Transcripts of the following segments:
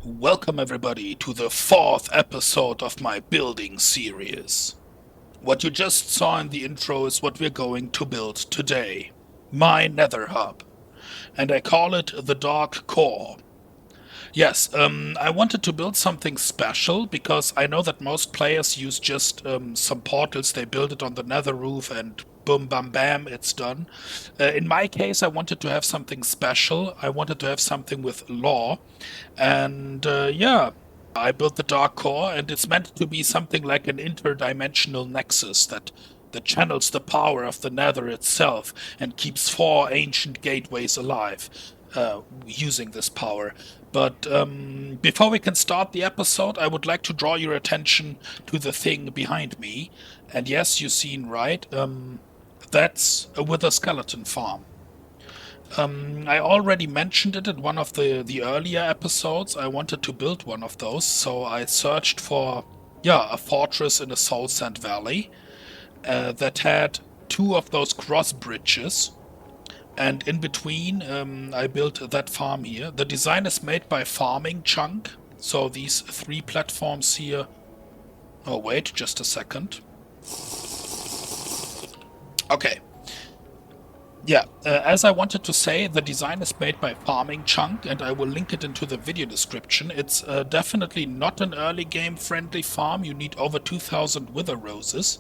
Welcome everybody to the 4th episode of my building series. What you just saw in the intro is what we're going to build today. My Netherhub. And I call it the Dark Core. Yes, I wanted to build something special because I know that most players use just some portals, they build it on the nether roof and boom bam bam, it's done. In my case, I wanted to have something special. I wanted to have something with lore. And yeah, I built the Dark Core, and it's meant to be something like an interdimensional nexus that channels the power of the Nether itself and keeps 4 ancient gateways alive using this power. But before we can start the episode, I would like to draw your attention to the thing behind me. And yes, you've seen right, that's a Wither skeleton farm. I already mentioned it in one of the earlier episodes. I wanted to build one of those, so I searched for, yeah, a fortress in a soul sand valley that had 2 of those cross bridges. And in between, I built that farm here. The design is made by Farming Chunk. So these 3 platforms here. Oh, wait, just a second. Okay. Yeah, as I wanted to say, the design is made by Farming Chunk, and I will link it into the video description. It's definitely not an early game friendly farm. You need over 2000 Wither Roses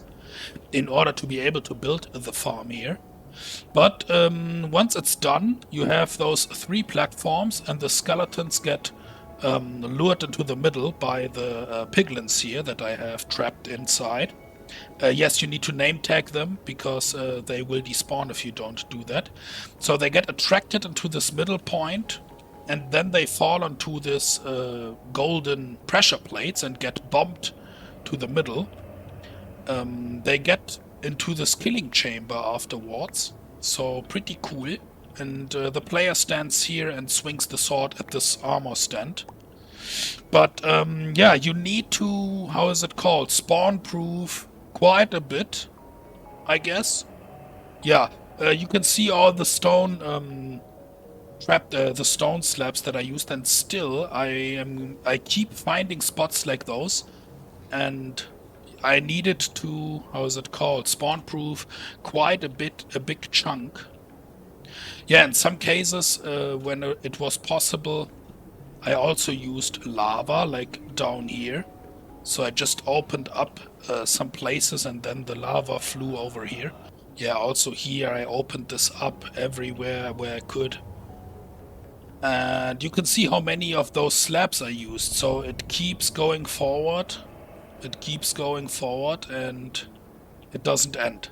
in order to be able to build the farm here. But once it's done, you have those 3 platforms, and the skeletons get lured into the middle by the piglins here that I have trapped inside. Yes, you need to name tag them because they will despawn if you don't do that. So they get attracted into this middle point, and then they fall onto this golden pressure plates and get bumped to the middle. They get into this killing chamber afterwards, so pretty cool. And the player stands here and swings the sword at this armor stand. But yeah, you need to, how is it called, spawn proof quite a bit, I guess. Yeah, you can see all the stone trapped, the stone slabs that I used, and still I keep finding spots like those, and I needed to, how is it called, spawn proof quite a big chunk. Yeah, in some cases, when it was possible, I also used lava, like down here. So I just opened up some places and then the lava flew over here. Yeah, also here I opened this up everywhere where I could. And you can see how many of those slabs I used. So it keeps going forward. It keeps going forward and it doesn't end.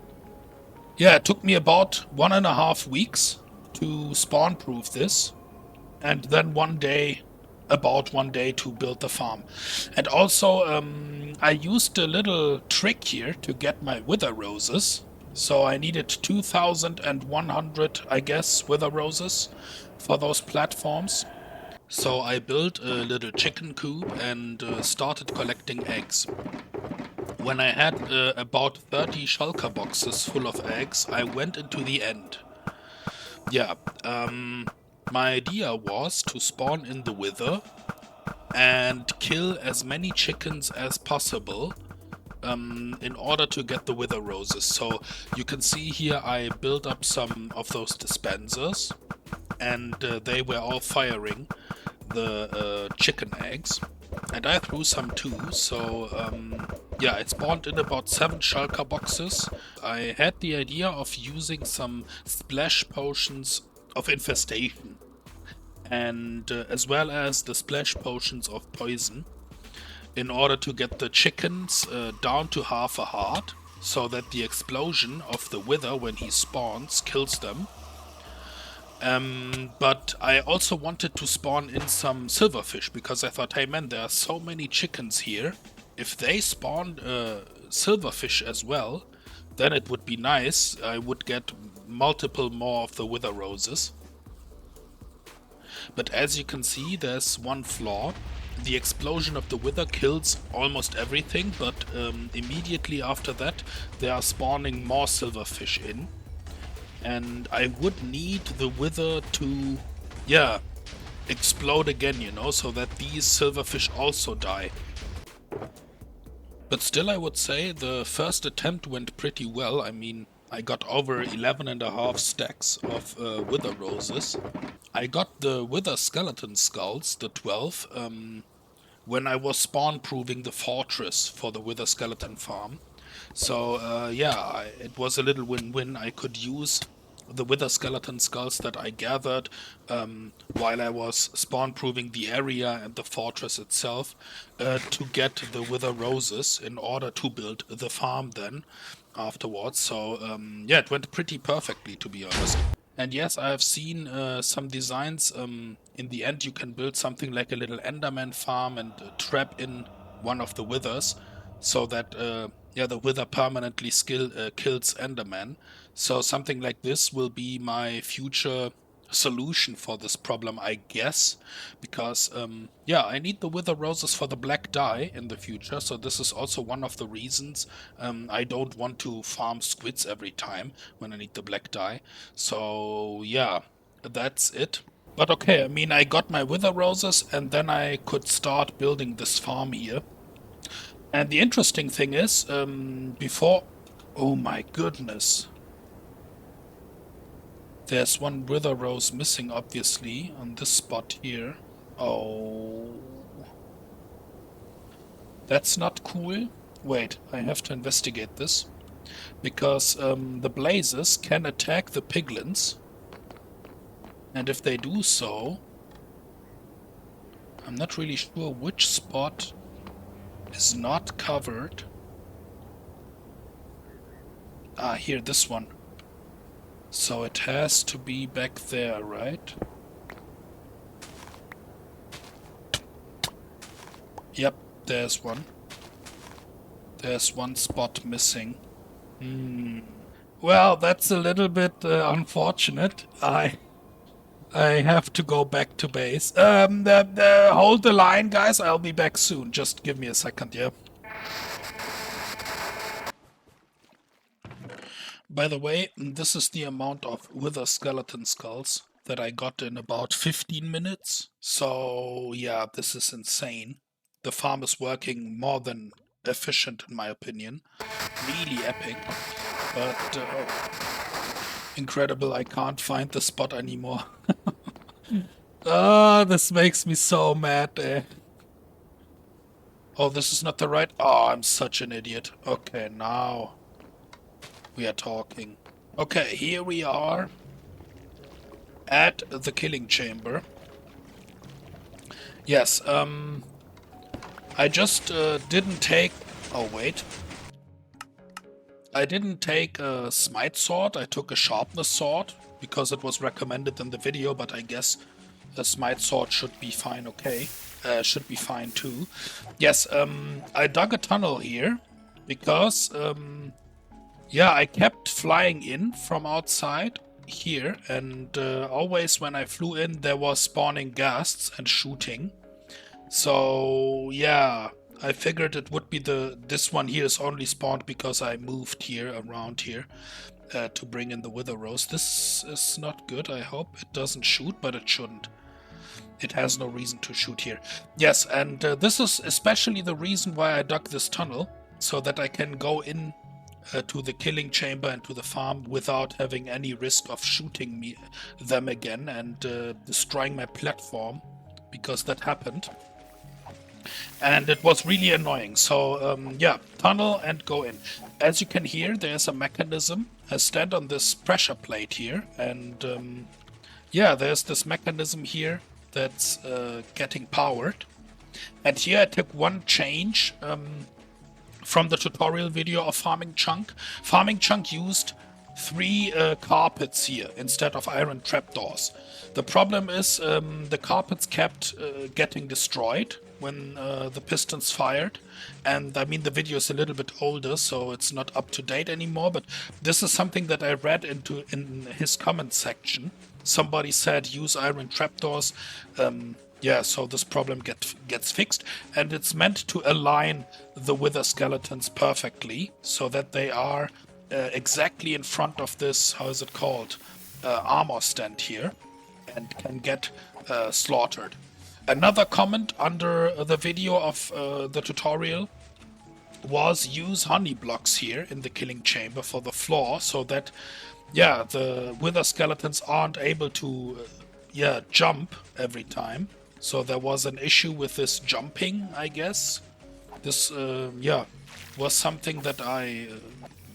Yeah, it took me about 1.5 weeks to spawn proof this. And then about one day to build the farm. And also, I used a little trick here to get my Wither Roses. So I needed 2100, I guess, Wither Roses for those platforms. So I built a little chicken coop and started collecting eggs. When I had about 30 shulker boxes full of eggs, I went into the end. Yeah, my idea was to spawn in the Wither and kill as many chickens as possible in order to get the Wither Roses. So you can see here I built up some of those dispensers, and they were all firing the chicken eggs. And I threw some too, so yeah, it spawned in about 7 shulker boxes. I had the idea of using some splash potions of infestation, and as well as the splash potions of poison, in order to get the chickens down to half a heart, so that the explosion of the Wither when he spawns kills them. But I also wanted to spawn in some silverfish, because I thought, hey man, there are so many chickens here. If they spawned silverfish as well, then it would be nice. I would get multiple more of the Wither Roses. But as you can see, there's one flaw. the explosion of the Wither kills almost everything, but immediately after that they are spawning more silverfish in. And I would need the Wither to, yeah, explode again, you know, so that these silverfish also die. But still, I would say the first attempt went pretty well. I mean, I got over 11.5 stacks of Wither Roses. I got the Wither Skeleton Skulls, the 12, when I was spawn-proving the fortress for the Wither Skeleton farm. So, yeah, it was a little win-win. I could use the Wither Skeleton Skulls that I gathered while I was spawn-proving the area and the fortress itself to get the Wither Roses in order to build the farm then afterwards. So, yeah, it went pretty perfectly, to be honest. And yes, I have seen some designs. In the end, you can build something like a little Enderman farm and trap in one of the Withers, so that yeah, the Wither permanently kills Enderman. So something like this will be my future solution for this problem, I guess, because yeah, I need the Wither Roses for the black dye in the future, so this is also one of the reasons I don't want to farm squids every time when I need the black dye. So yeah, that's it. But okay, I mean, I got my Wither Roses and then I could start building this farm here. And the interesting thing is, before... Oh my goodness. There's one Wither Rose missing, obviously, on this spot here. Oh. That's not cool. Wait, I have to investigate this. Because the blazes can attack the piglins. And if they do so... I'm not really sure which spot is not covered. Ah, here, this one. So it has to be back there, right? Yep, there's one. There's one spot missing. Well, that's a little bit unfortunate. I have to go back to base. Hold the line, guys. I'll be back soon. Just give me a second, yeah? By the way, this is the amount of Wither Skeleton Skulls that I got in about 15 minutes. So, yeah, this is insane. The farm is working more than efficient, in my opinion. Really epic. But, incredible, I can't find the spot anymore. Ah, this makes me so mad. Oh, this is not the right... Oh, I'm such an idiot. Okay, now we are talking. Okay, here we are at the killing chamber. Yes, I just didn't take... Oh, wait. I didn't take a smite sword, I took a sharpness sword, because it was recommended in the video, but I guess a smite sword should be fine, okay. Should be fine too. Yes, I dug a tunnel here, because, yeah, I kept flying in from outside here, and always when I flew in, there was spawning ghasts and shooting. So, yeah, I figured it would be this one here is only spawned because I moved here, around here, to bring in the Witherrose. This is not good, I hope. It doesn't shoot, but it shouldn't. It has no reason to shoot here. Yes, and this is especially the reason why I dug this tunnel, so that I can go in to the killing chamber and to the farm without having any risk of shooting them again and destroying my platform, because that happened. And it was really annoying. So, yeah, tunnel and go in. As you can hear, there's a mechanism. I stand on this pressure plate here, and yeah, there's this mechanism here that's getting powered. And here I took one change from the tutorial video of Farming Chunk. Farming Chunk used 3 carpets here instead of iron trapdoors. The problem is the carpets kept getting destroyed when the pistons fired, and I mean the video is a little bit older, so it's not up to date anymore, but this is something that I read in his comment section. Somebody said use iron trapdoors yeah, so this problem gets fixed, and it's meant to align the wither skeletons perfectly so that they are exactly in front of this, how is it called, armor stand here, and can get slaughtered. Another comment under the video of the tutorial was use honey blocks here in the killing chamber for the floor so that, yeah, the wither skeletons aren't able to, yeah, jump every time. So there was an issue with this jumping, I guess. This, yeah, was something that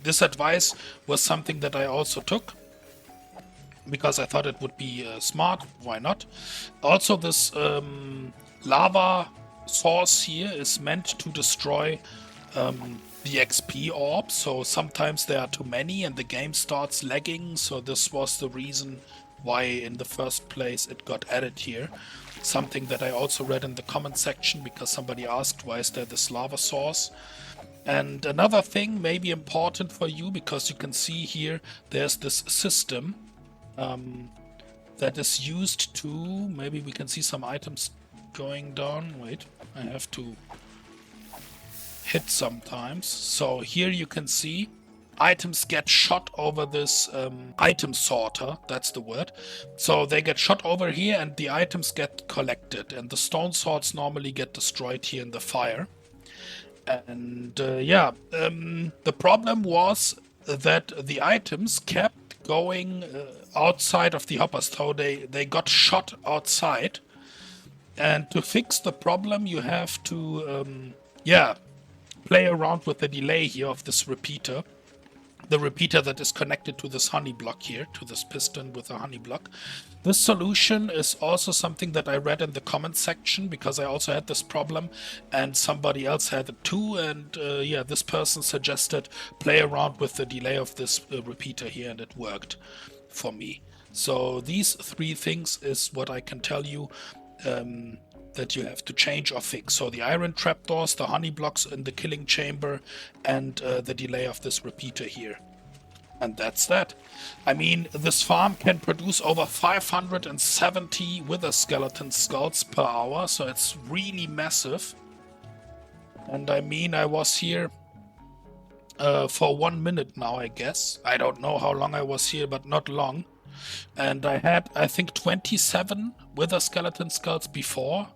this advice was something that I also took because I thought it would be smart. Why not? Also, this lava source here is meant to destroy the XP orb, so sometimes there are too many and the game starts lagging, so this was the reason why in the first place it got added here. Something that I also read in the comment section because somebody asked why is there this lava source. And another thing may be important for you because you can see here there's this system that is used to, maybe we can see some items going down. Wait, I have to hit sometimes. So here you can see items get shot over this item sorter, that's the word. So they get shot over here and the items get collected, and the stone swords normally get destroyed here in the fire. And yeah, the problem was that the items kept going outside of the hoppers, so they got shot outside. And to fix the problem, you have to, yeah, play around with the delay here of this repeater. The repeater that is connected to this honey block here, to this piston with a honey block. This solution is also something that I read in the comment section because I also had this problem and somebody else had it too. And yeah, this person suggested play around with the delay of this repeater here, and it worked for me. So these three things is what I can tell you that you have to change or fix. So the iron trapdoors, the honey blocks in the killing chamber, and the delay of this repeater here. And that's that. I mean, this farm can produce over 570 wither skeleton skulls per hour, so it's really massive. And I mean, I was here for 1 minute now, I guess. I don't know how long I was here, but not long. And I had, I think, 27 wither skeleton skulls before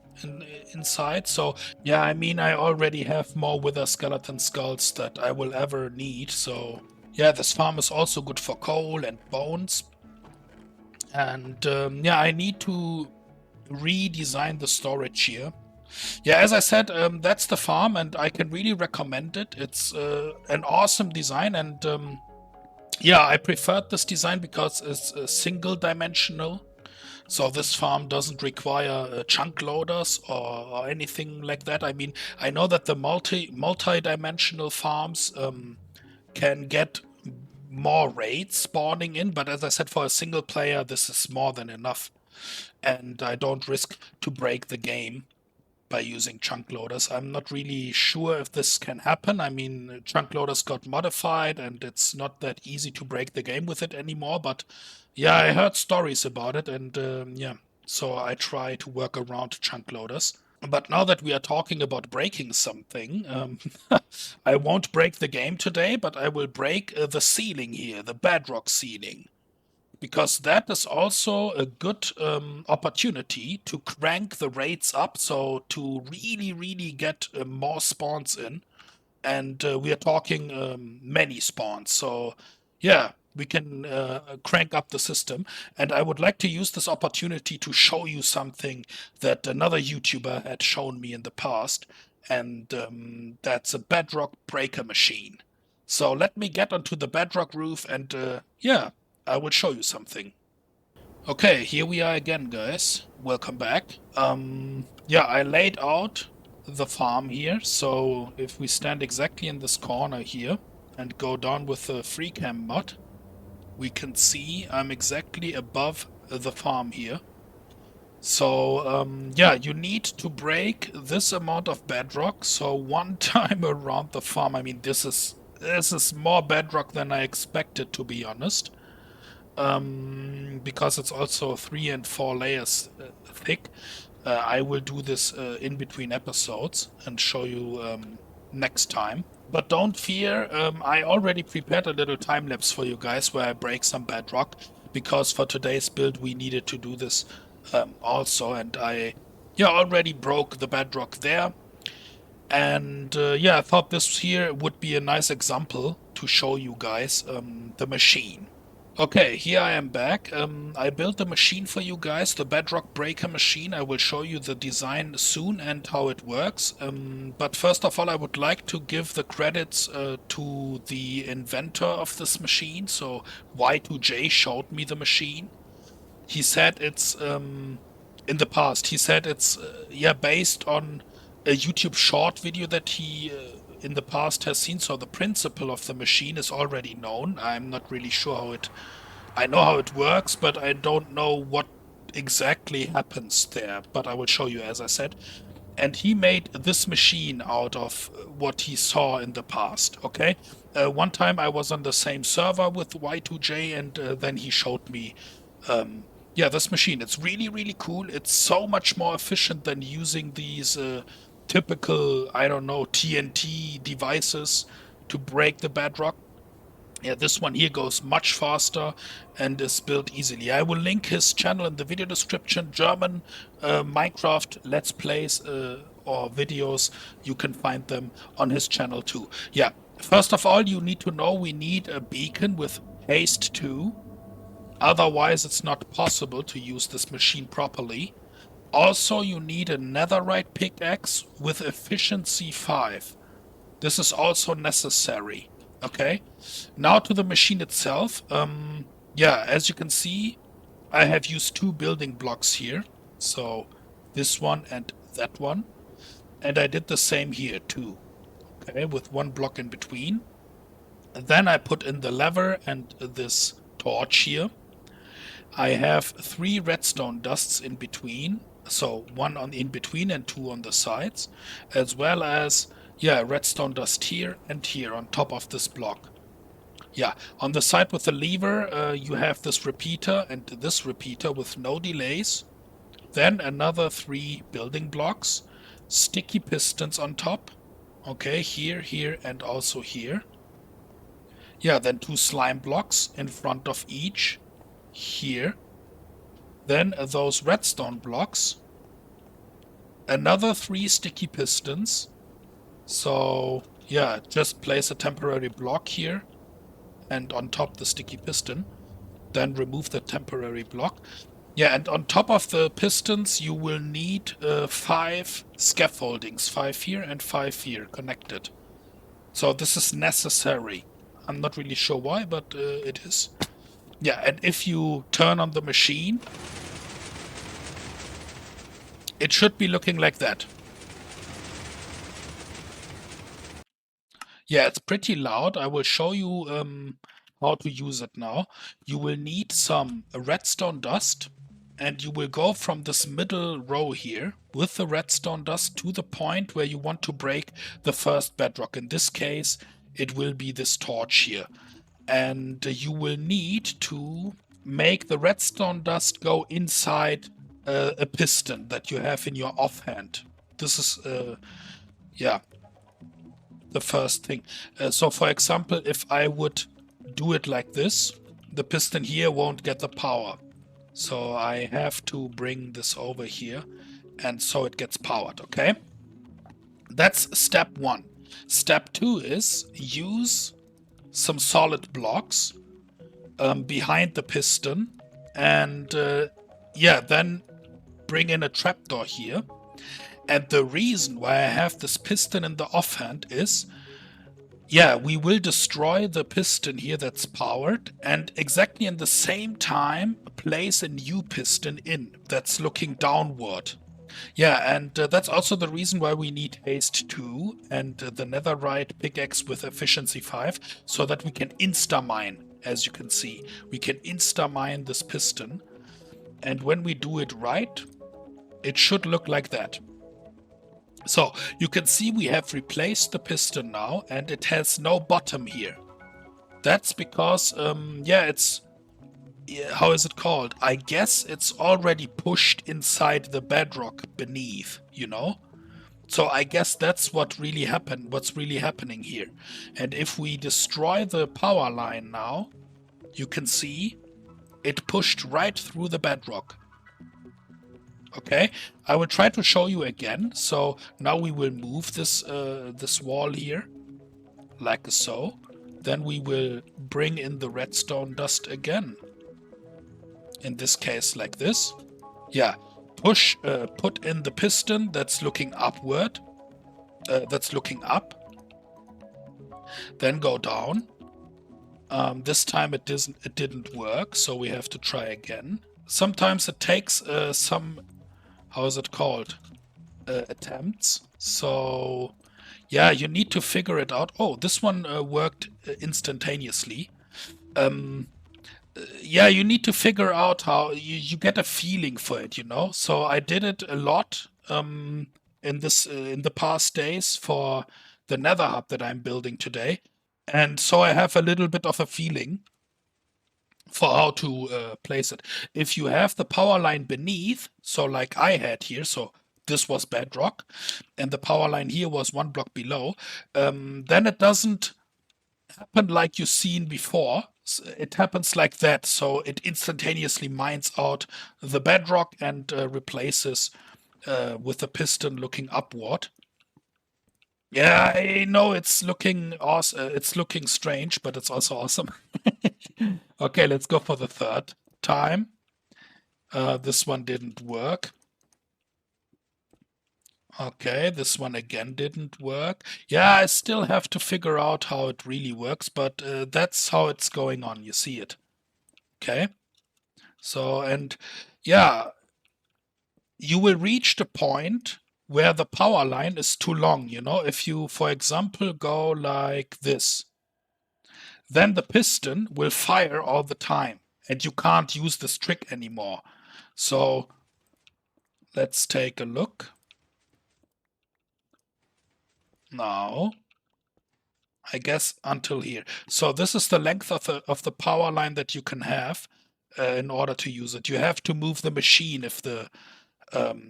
inside. So yeah, I mean, I already have more wither skeleton skulls that I will ever need. So yeah, this farm is also good for coal and bones. And yeah, I need to redesign the storage here. Yeah, as I said, that's the farm, and I can really recommend it. It's an awesome design, and yeah, I preferred this design because it's single dimensional. So this farm doesn't require chunk loaders or anything like that. I mean, I know that the multi-dimensional farms can get more raids spawning in, but as I said, for a single player, this is more than enough. And I don't risk to break the game by using chunk loaders. I'm not really sure if this can happen. I mean, chunk loaders got modified and it's not that easy to break the game with it anymore, but yeah, I heard stories about it, and yeah, so I try to work around chunk loaders. But now that we are talking about breaking something, I won't break the game today, but I will break the ceiling here, the bedrock ceiling, because that is also a good opportunity to crank the rates up, so to really get more spawns in. And we are talking many spawns, so yeah, we can crank up the system. And I would like to use this opportunity to show you something that another YouTuber had shown me in the past, and that's a bedrock breaker machine. So let me get onto the bedrock roof, and yeah, I will show you something. Okay, here we are again, guys. Welcome back. Yeah, I laid out the farm here, so if we stand exactly in this corner here and go down with the FreeCam mod, we can see I'm exactly above the farm here. So, yeah, you need to break this amount of bedrock, so one time around the farm. I mean, this is more bedrock than I expected, to be honest. Because it's also 3 and 4 layers thick. I will do this in between episodes and show you next time. But don't fear, I already prepared a little time lapse for you guys where I break some bedrock, because for today's build we needed to do this also, and I already broke the bedrock there. And I thought this here would be a nice example to show you guys the machine. Okay, here I am back. I built the machine for you guys, the Bedrock Breaker machine. I will show you the design soon and how it works. But first of all, I would like to give the credits to the inventor of this machine. So Y2J showed me the machine. He said it's in the past. He said it's based on a YouTube short video that he in the past has seen. So the principle of the machine is already known. I'm not really sure how it. I know how it works, but I don't know what exactly happens there. But I will show you, as I said. And he made this machine out of what he saw in the past. Okay. One time I was on the same server with Y2J, and then he showed me this machine. It's really, really cool. It's so much more efficient than using these typical, I don't know, TNT devices to break the bedrock. Yeah, this one here goes much faster and is built easily. I will link his channel in the video description. German Minecraft Let's Plays or videos. You can find them on his channel too. Yeah, first of all, you need to know we need a beacon with haste 2. Otherwise, it's not possible to use this machine properly. Also, you need a netherite pickaxe with efficiency 5. This is also necessary. Okay, now to the machine itself. As you can see, I have used 2 building blocks here. So this one and that one. And I did the same here too. Okay, with 1 block in between. And then I put in the lever and this torch here. I have 3 redstone dusts in between. So 1 on in between and 2 on the sides. As well as redstone dust here and here on top of this block. Yeah, on the side with the lever, you have this repeater and this repeater with no delays. Then another 3 building blocks, sticky pistons on top. Okay, here, here, and also here. Yeah, then 2 slime blocks in front of each. Here. Then those redstone blocks. Another 3 sticky pistons. So, just place a temporary block here and on top the sticky piston. Then remove the temporary block. Yeah, and on top of the pistons you will need 5 scaffoldings, 5 here and 5 here connected. So this is necessary. I'm not really sure why, but it is. Yeah, and if you turn on the machine, it should be looking like that. Yeah, it's pretty loud. I will show you how to use it now. You will need some redstone dust, and you will go from this middle row here with the redstone dust to the point where you want to break the first bedrock. In this case, it will be this torch here. And you will need to make the redstone dust go inside a piston that you have in your offhand. This is, the first thing. So for example, if I would do it like this, the piston here won't get the power. So I have to bring this over here, and so it gets powered, okay? That's step 1. Step 2 is use some solid blocks behind the piston, and then bring in a trapdoor here. And the reason why I have this piston in the offhand is, we will destroy the piston here that's powered, and exactly in the same time place a new piston in that's looking downward. Yeah, and that's also the reason why we need haste 2 and the netherite pickaxe with efficiency 5, so that we can insta-mine, as you can see. We can insta-mine this piston, and when we do it right, it should look like that. So you can see we have replaced the piston now, and it has no bottom here. That's because, how is it called? I guess it's already pushed inside the bedrock beneath, you know? So I guess that's what's really happening here. And if we destroy the power line now, you can see it pushed right through the bedrock. Okay, I will try to show you again. So now we will move this wall here, like so. Then we will bring in the redstone dust again. In this case, like this. Yeah, put in the piston that's looking upward. That's looking up. Then go down. This time it didn't work, so we have to try again. Sometimes it takes some, how is it called? Attempts. So yeah, you need to figure it out. Oh, this one worked instantaneously. Yeah, you need to figure out how you get a feeling for it, you know. So I did it a lot in the past days for the Netherhub that I'm building today, and so I have a little bit of a feeling for how to place it. If you have the power line beneath, so like I had here, so this was bedrock, and the power line here was one block below, then it doesn't happen like you've seen before. It happens like that, so it instantaneously mines out the bedrock and replaces with the piston looking upward. Yeah, I know it's looking awesome. It's looking strange, but it's also awesome. Okay, let's go for the third time. This one didn't work. Okay, this one again didn't work. Yeah, I still have to figure out how it really works, but that's how it's going on. You see it. Okay. So, and yeah, you will reach the point where the power line is too long. You know, if you, for example, go like this, then the piston will fire all the time and you can't use this trick anymore. So let's take a look. Now, I guess until here. So this is the length of the power line that you can have in order to use it. You have to move the machine if the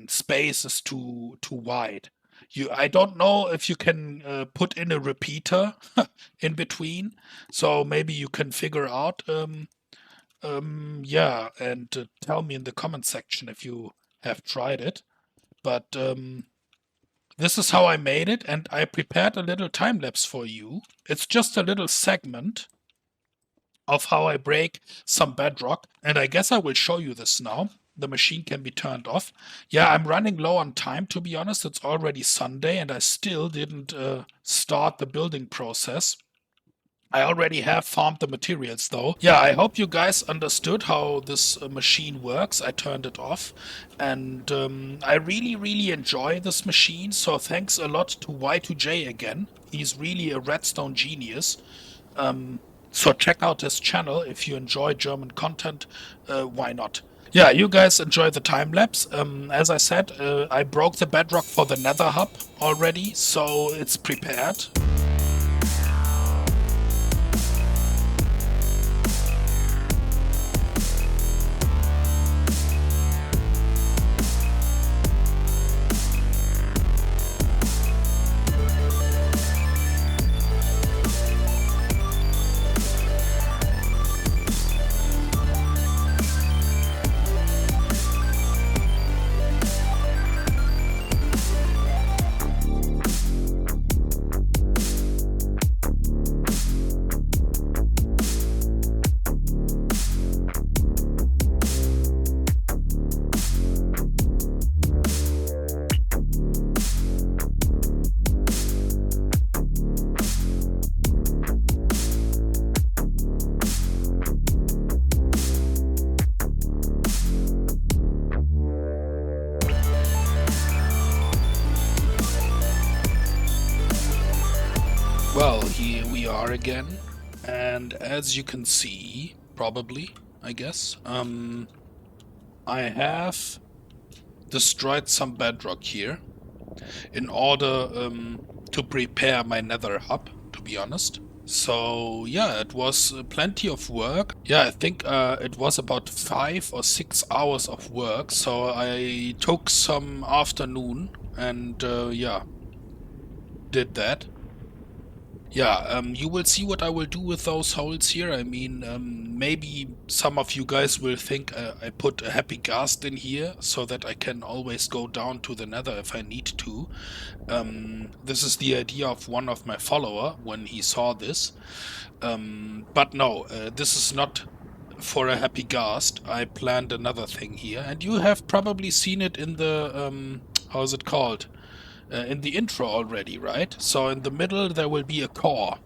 space is too wide. I don't know if you can put in a repeater in between. So maybe you can figure out. Yeah, and tell me in the comment section if you have tried it. But this is how I made it, and I prepared a little time lapse for you. It's just a little segment of how I break some bedrock, and I guess I will show you this now. The machine can be turned off. Yeah, I'm running low on time, to be honest. It's already Sunday, and I still didn't start the building process. I already have farmed the materials though. Yeah, I hope you guys understood how this machine works. I turned it off and I really enjoy this machine. So thanks a lot to Y2J again. He's really a redstone genius. So check out his channel if you enjoy German content. Why not? Yeah, you guys enjoy the time lapse. As I said, I broke the bedrock for the Nether hub already, so it's prepared. Well, here we are again, and as you can see, probably, I guess, I have destroyed some bedrock here in order to prepare my nether hub, to be honest. So yeah, it was plenty of work. Yeah, I think it was about 5 or 6 hours of work. So I took some afternoon and yeah, did that. Yeah, you will see what I will do with those holes here. I mean, maybe some of you guys will think I put a happy ghast in here so that I can always go down to the nether if I need to. This is the idea of one of my follower when he saw this. But no, this is not for a happy ghast. I planned another thing here, and you have probably seen it in the, how is it called? In the intro already, right? So in the middle there will be a core.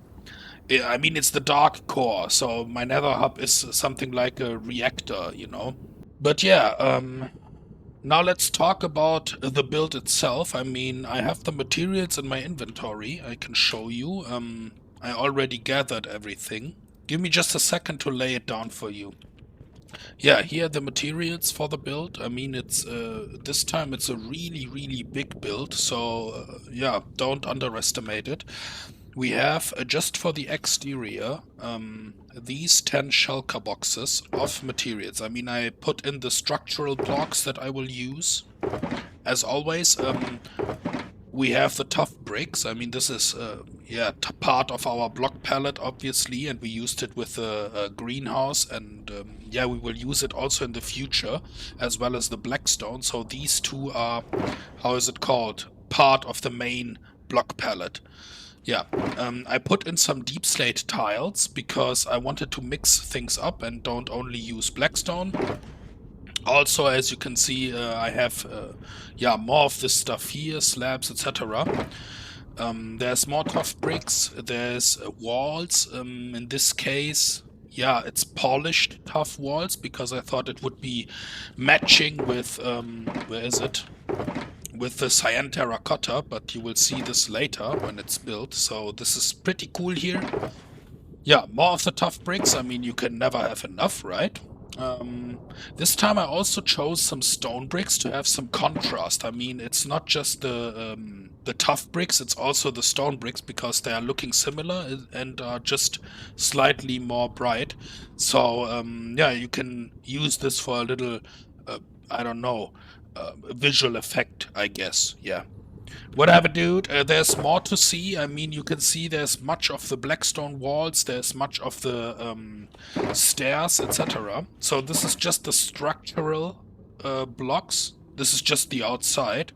I mean, it's the dark core, so my nether hub is something like a reactor, you know? But yeah, now let's talk about the build itself. I mean, I have the materials in my inventory. I can show you. I already gathered everything. Give me just a second to lay it down for you. Yeah, here are the materials for the build. I mean, it's this time it's a really big build, so yeah, don't underestimate it. We have, just for the exterior, these 10 shulker boxes of materials. I mean, I put in the structural blocks that I will use. As always, we have the tough bricks. I mean, this is, yeah, part of our block palette, obviously, and we used it with the greenhouse, and yeah, we will use it also in the future, as well as the blackstone. So these two are, how is it called? Part of the main block palette. Yeah, I put in some deep slate tiles because I wanted to mix things up and don't only use blackstone. Also, as you can see, I have yeah, more of this stuff here, slabs, etc. There's more tough bricks, there's walls. In this case, yeah, it's polished tough walls because I thought it would be matching with, where is it? With the cyan terracotta, but you will see this later when it's built. So this is pretty cool here. Yeah, more of the tough bricks. I mean, you can never have enough, right? This time I also chose some stone bricks to have some contrast. I mean, it's not just the tough bricks, it's also the stone bricks because they are looking similar and are just slightly more bright. So yeah, you can use this for a little, I don't know, visual effect, I guess. Yeah. Whatever, dude. There's more to see. I mean, you can see there's much of the blackstone walls, there's much of the stairs, etc. So this is just the structural blocks. This is just the outside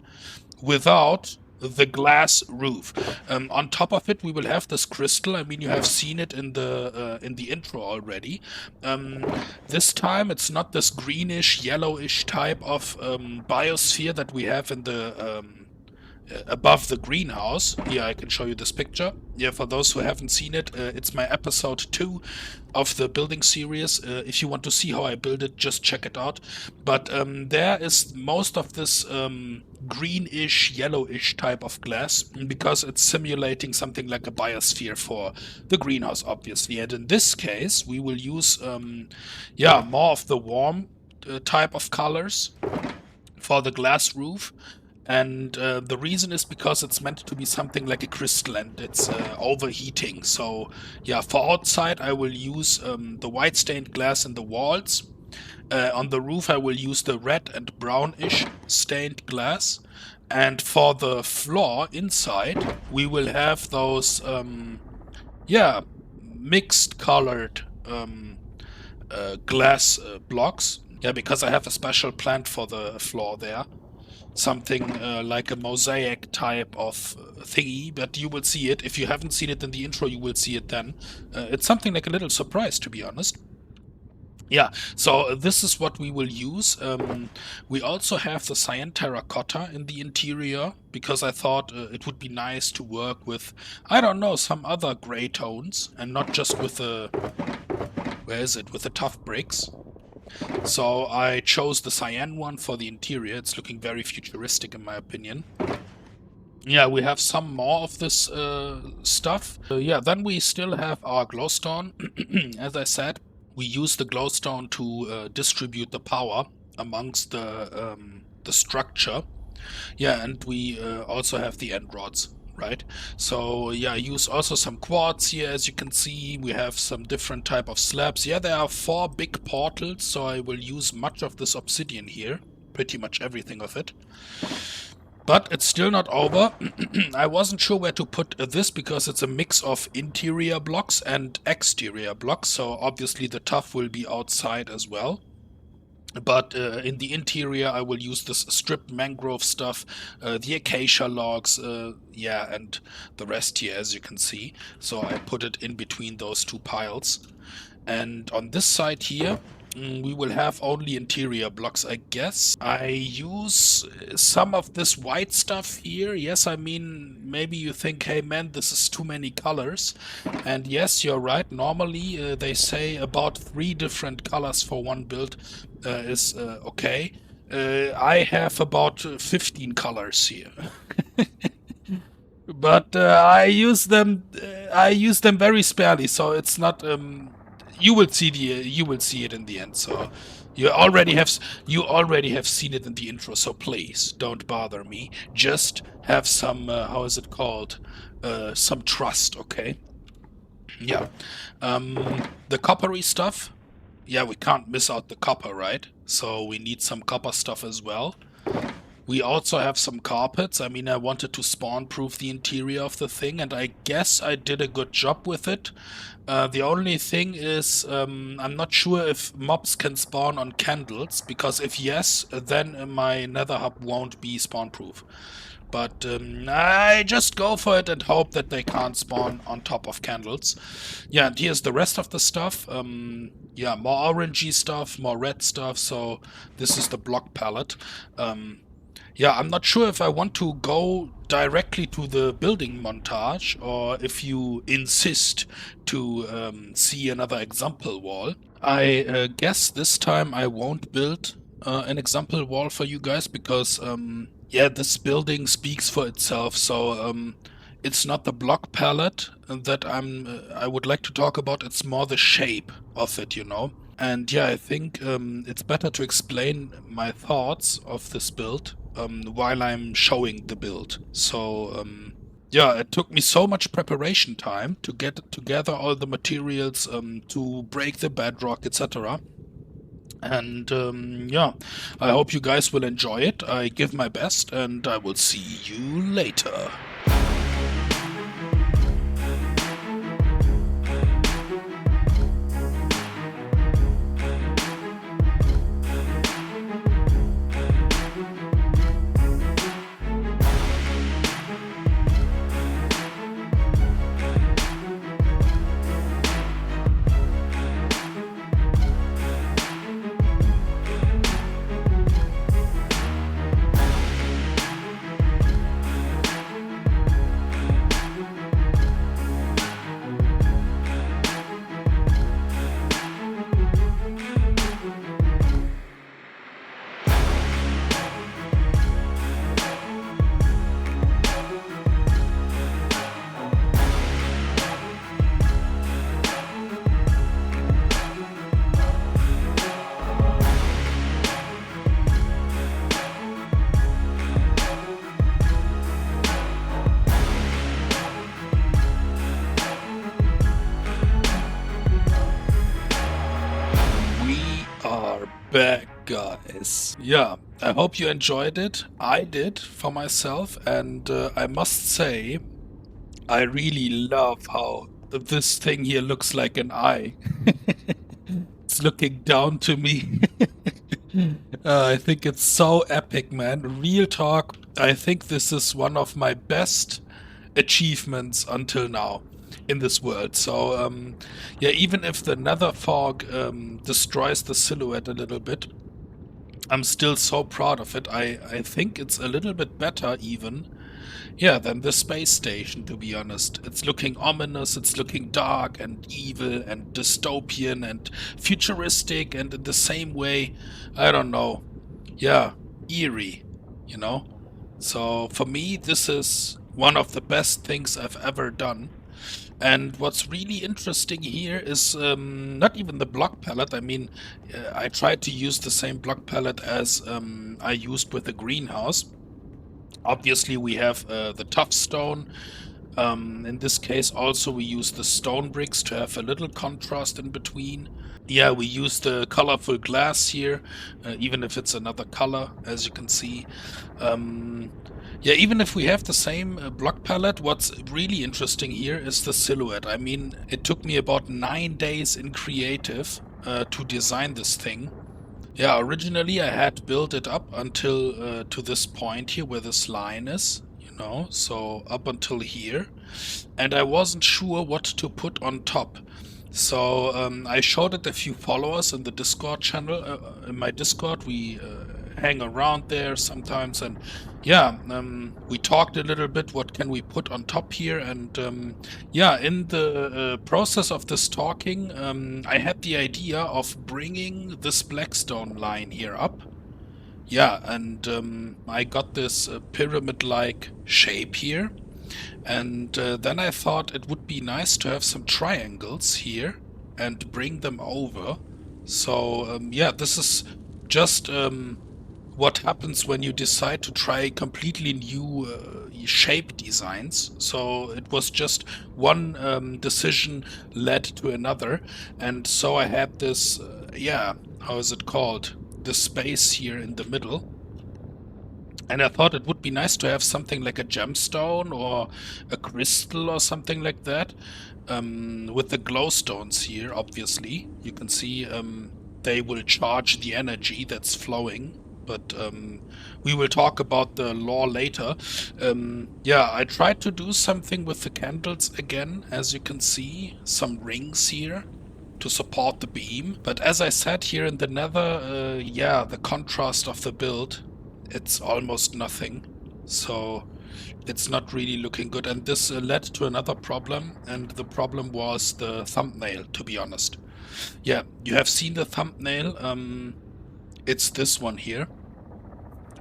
without the glass roof. On top of it, we will have this crystal. I mean, you have seen it in the intro already. This time, it's not this greenish, yellowish type of biosphere that we have in the above the greenhouse. Here, I can show you this picture. Yeah, for those who haven't seen it, it's my episode 2 of the building series. If you want to see how I build it, just check it out. But there is most of this greenish, yellowish type of glass because it's simulating something like a biosphere for the greenhouse, obviously. And in this case, we will use, yeah, more of the warm type of colors for the glass roof. And the reason is because it's meant to be something like a crystal and it's overheating. So yeah, for outside I will use the white stained glass in the walls. On the roof I will use the red and brownish stained glass. And for the floor inside we will have those, yeah, mixed colored glass blocks. Yeah, because I have a special plant for the floor there. Something like a mosaic type of thingy, but you will see it. If you haven't seen it in the intro, you will see it then. It's something like a little surprise, to be honest. Yeah, so this is what we will use. We also have the cyan terracotta in the interior because I thought it would be nice to work with, I don't know, some other gray tones and not just with the, where is it, with the tough bricks. So I chose the cyan one for the interior. It's looking very futuristic in my opinion. Yeah, we have some more of this stuff. Yeah, then we still have our glowstone. As I said, we use the glowstone to distribute the power amongst the structure. Yeah, and we also have the end rods. right? So yeah, I use also some quartz here. As you can see, we have some different type of slabs. Yeah, there are 4 big portals, so I will use much of this obsidian here, pretty much everything of it. But it's still not over. I wasn't sure where to put this because it's a mix of interior blocks and exterior blocks, so obviously the tuff will be outside as well. But in the interior, I will use this stripped mangrove stuff, the acacia logs, yeah, and the rest here, as you can see. So I put it in between those 2 piles. And on this side here, we will have only interior blocks, I guess. I use some of this white stuff here. Yes, I mean, maybe you think, hey man, this is too many colors. And yes, you're right. Normally, they say about 3 different colors for one build is okay. I have about 15 colors here. But I use them. I use them very sparely, so it's not. You will see it in the end. So you already have seen it in the intro. So please don't bother me. Just have some. How is it called? Some trust, okay? Yeah. The coppery stuff. Yeah, we can't miss out the copper, right? So we need some copper stuff as well. We also have some carpets. I mean, I wanted to spawn-proof the interior of the thing, and I guess I did a good job with it. The only thing is, I'm not sure if mobs can spawn on candles, because if yes, then my Netherhub won't be spawn-proof. But I just go for it and hope that they can't spawn on top of candles. Yeah, and here's the rest of the stuff. Yeah, more orangey stuff, more red stuff, so this is the block palette. Yeah, I'm not sure if I want to go directly to the building montage or if you insist to see another example wall. I guess this time I won't build an example wall for you guys because, yeah, this building speaks for itself. So it's not the block palette that I would like to talk about. It's more the shape of it, you know. And yeah, I think it's better to explain my thoughts of this build while I'm showing the build. So yeah, it took me so much preparation time to get together all the materials to break the bedrock, etc. And yeah, I hope you guys will enjoy it. I give my best, and I will see you later. Back, guys. Yeah, I hope you enjoyed it. I did for myself, and I must say, I really love how this thing here looks like an eye. It's looking down to me. I think it's so epic, man. Real talk, I think this is one of my best achievements until now in this world. So yeah, even if the nether fog destroys the silhouette a little bit, I'm still so proud of it. I think it's a little bit better even, yeah, than the space station, to be honest. It's looking ominous, it's looking dark and evil and dystopian and futuristic, and in the same way, I don't know, yeah, eerie, you know? So for me, this is one of the best things I've ever done. And what's really interesting here is not even the block palette. I mean, I tried to use the same block palette as I used with the greenhouse. Obviously, we have the tough stone. In this case, also we use the stone bricks to have a little contrast in between. Yeah, we use the colorful glass here, even if it's another color, as you can see. Um, yeah, even if we have the same block palette, what's really interesting here is the silhouette. I mean, it took me about 9 days in creative to design this thing. Yeah, originally I had built it up until to this point here where this line is, you know, so up until here. And I wasn't sure what to put on top. So I showed it a few followers in the Discord channel. In my Discord, we hang around there sometimes, and yeah, we talked a little bit. What can we put on top here? And yeah, in the process of this talking, I had the idea of bringing this Blackstone line here up. Yeah, and I got this pyramid-like shape here. And then I thought it would be nice to have some triangles here and bring them over. So yeah, this is just what happens when you decide to try completely new shape designs. So it was just one decision led to another. And so I had this, yeah, how is it called? The space here in the middle. And I thought it would be nice to have something like a gemstone or a crystal or something like that. With the glowstones here, obviously, you can see they will charge the energy that's flowing. But we will talk about the lore later. Yeah, I tried to do something with the candles again, as you can see, some rings here to support the beam. But as I said here in the Nether, yeah, the contrast of the build, it's almost nothing. So it's not really looking good. And this led to another problem. And the problem was the thumbnail, to be honest. Yeah, you have seen the thumbnail. It's this one here.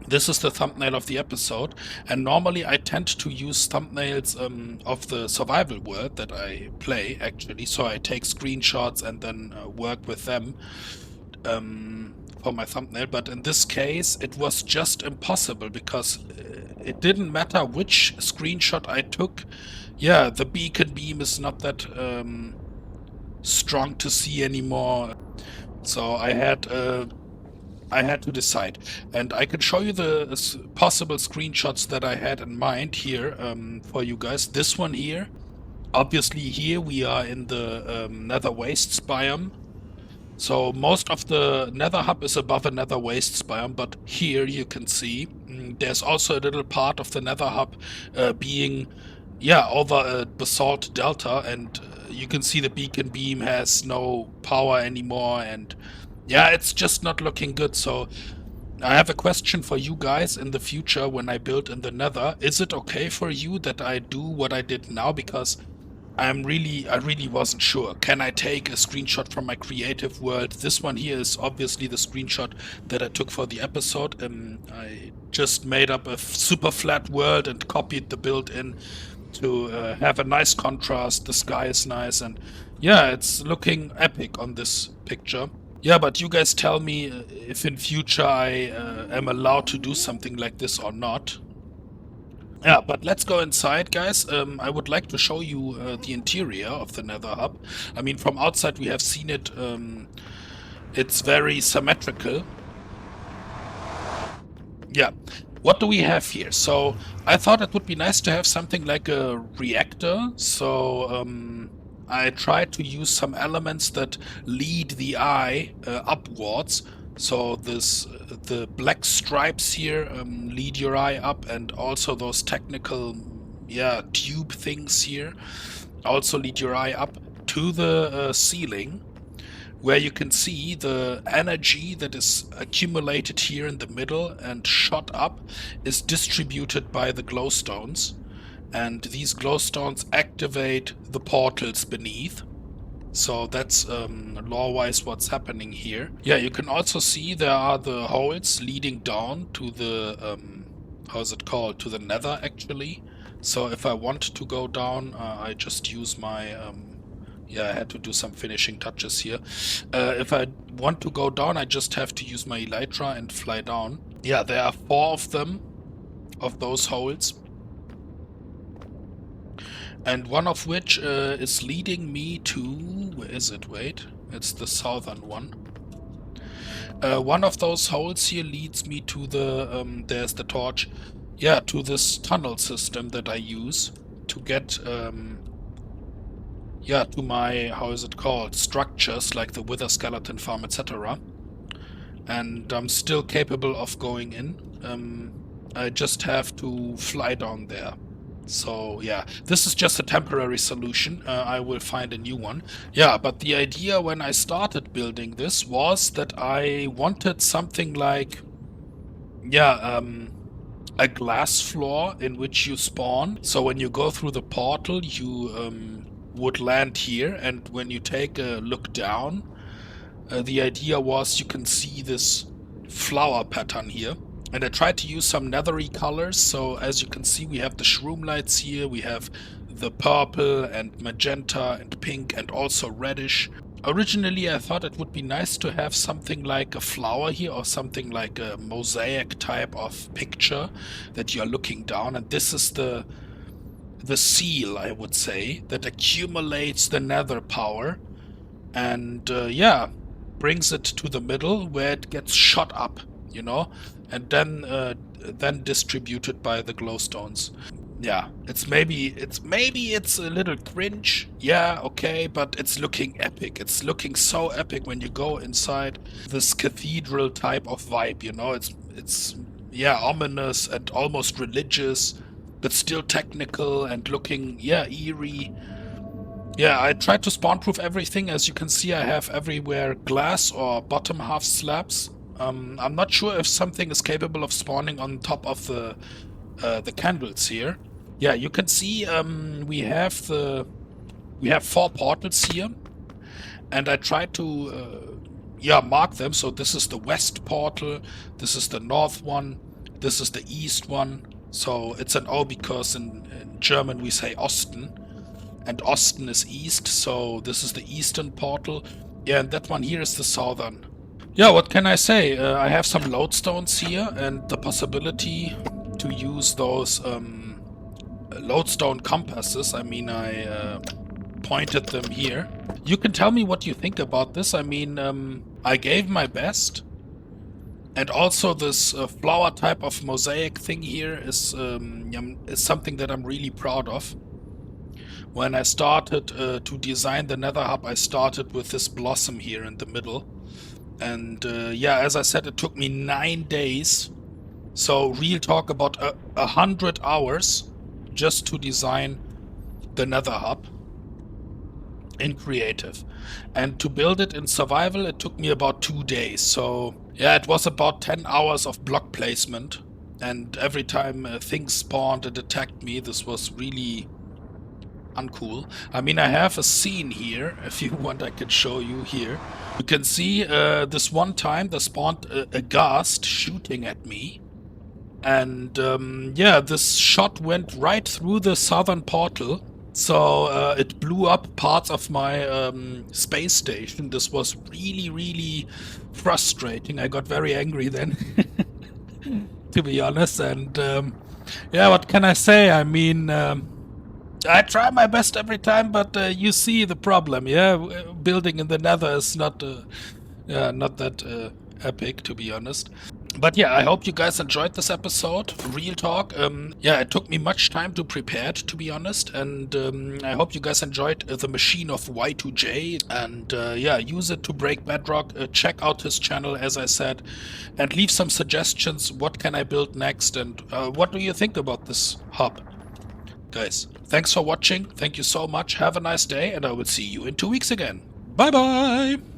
This is the thumbnail of the episode, and normally I tend to use thumbnails of the survival world that I play, actually, so I take screenshots and then work with them for my thumbnail, but in this case it was just impossible because it didn't matter which screenshot I took. Yeah, the beacon beam is not that strong to see anymore, so I had to decide, and I can show you the possible screenshots that I had in mind here for you guys. This one here, obviously here we are in the Nether Wastes biome. So most of the Netherhub is above a Nether Wastes biome, but here you can see there's also a little part of the Netherhub being, yeah, over a basalt delta, and you can see the beacon beam has no power anymore, and yeah, it's just not looking good. So I have a question for you guys in the future when I build in the Nether. Is it okay for you that I do what I did now? Because I really wasn't sure. Can I take a screenshot from my creative world? This one here is obviously the screenshot that I took for the episode. I just made up a super flat world and copied the build in to have a nice contrast. The sky is nice, and yeah, it's looking epic on this picture. Yeah, but you guys tell me if in future I am allowed to do something like this or not. Yeah, but let's go inside, guys. I would like to show you the interior of the Nether Hub. I mean, from outside we have seen it. It's very symmetrical. Yeah. What do we have here? So I thought it would be nice to have something like a reactor. So I tried to use some elements that lead the eye upwards. So the black stripes here lead your eye up, and also those technical, yeah, tube things here also lead your eye up to the ceiling, where you can see the energy that is accumulated here in the middle and shot up is distributed by the glowstones. And these glowstones activate the portals beneath. So that's lore-wise what's happening here. Yeah, you can also see there are the holes leading down to the, how is it called? To the Nether, actually. So if I want to go down, I just use my, yeah, I had to do some finishing touches here. If I want to go down, I just have to use my elytra and fly down. Yeah, there are 4 of them. of those holes. And one of which is leading me to... Where is it? Wait. It's the southern one. One of those holes here leads me to the... there's the torch. Yeah, to this tunnel system that I use to get... yeah, to my... How is it called? Structures like the Wither Skeleton Farm, etc. And I'm still capable of going in. I just have to fly down there. So yeah, this is just a temporary solution. I will find a new one. Yeah, but the idea when I started building this was that I wanted something like, yeah, a glass floor in which you spawn. So when you go through the portal, you would land here, and when you take a look down, the idea was you can see this flower pattern here. And I tried to use some nethery colors, so as you can see we have the shroom lights here, we have the purple and magenta and pink and also reddish. Originally I thought it would be nice to have something like a flower here or something like a mosaic type of picture that you're looking down, and this is the seal, I would say, that accumulates the nether power and yeah, brings it to the middle where it gets shot up, you know, and then distributed by the glowstones. Yeah, it's maybe it's a little cringe. Yeah, okay, but it's looking epic. It's looking so epic when you go inside this cathedral type of vibe, you know. It's yeah, ominous and almost religious, but still technical and looking, yeah, eerie. Yeah, I tried to spawn-proof everything. As you can see, I have everywhere glass or bottom half slabs. I'm not sure if something is capable of spawning on top of the candles here. Yeah, you can see we have 4 portals here, and I tried to yeah, mark them. So this is the west portal, this is the north one, this is the east one. So it's an O because in German we say Osten. And Osten is east, so this is the eastern portal. Yeah, and that one here is the southern. Yeah, what can I say? I have some lodestones here, and the possibility to use those lodestone compasses. I mean, I pointed them here. You can tell me what you think about this. I mean, I gave my best. And also this flower type of mosaic thing here is something that I'm really proud of. When I started to design the Netherhub, I started with this blossom here in the middle. And yeah, as I said, it took me 9 days. So real talk, about 100 hours just to design the Netherhub in creative. And to build it in survival, it took me about 2 days. So yeah, it was about 10 hours of block placement. And every time things spawned and attacked me, this was really uncool. I mean, I have a scene here. If you want, I can show you here. You can see this one time there spawned a ghast shooting at me. And yeah, this shot went right through the southern portal. So it blew up parts of my space station. This was really, really frustrating. I got very angry then, to be honest. And yeah, what can I say? I mean, I try my best every time, but you see the problem, yeah? Building in the Nether is not that epic, to be honest. But yeah, I hope you guys enjoyed this episode. Real talk. Yeah, it took me much time to prepare it, to be honest. And I hope you guys enjoyed the machine of Y2J. And yeah, use it to break Bedrock. Check out his channel, as I said. And leave some suggestions. What can I build next? And what do you think about this hub? Guys, thanks for watching. Thank you so much. Have a nice day. And I will see you in 2 weeks again. Bye-bye.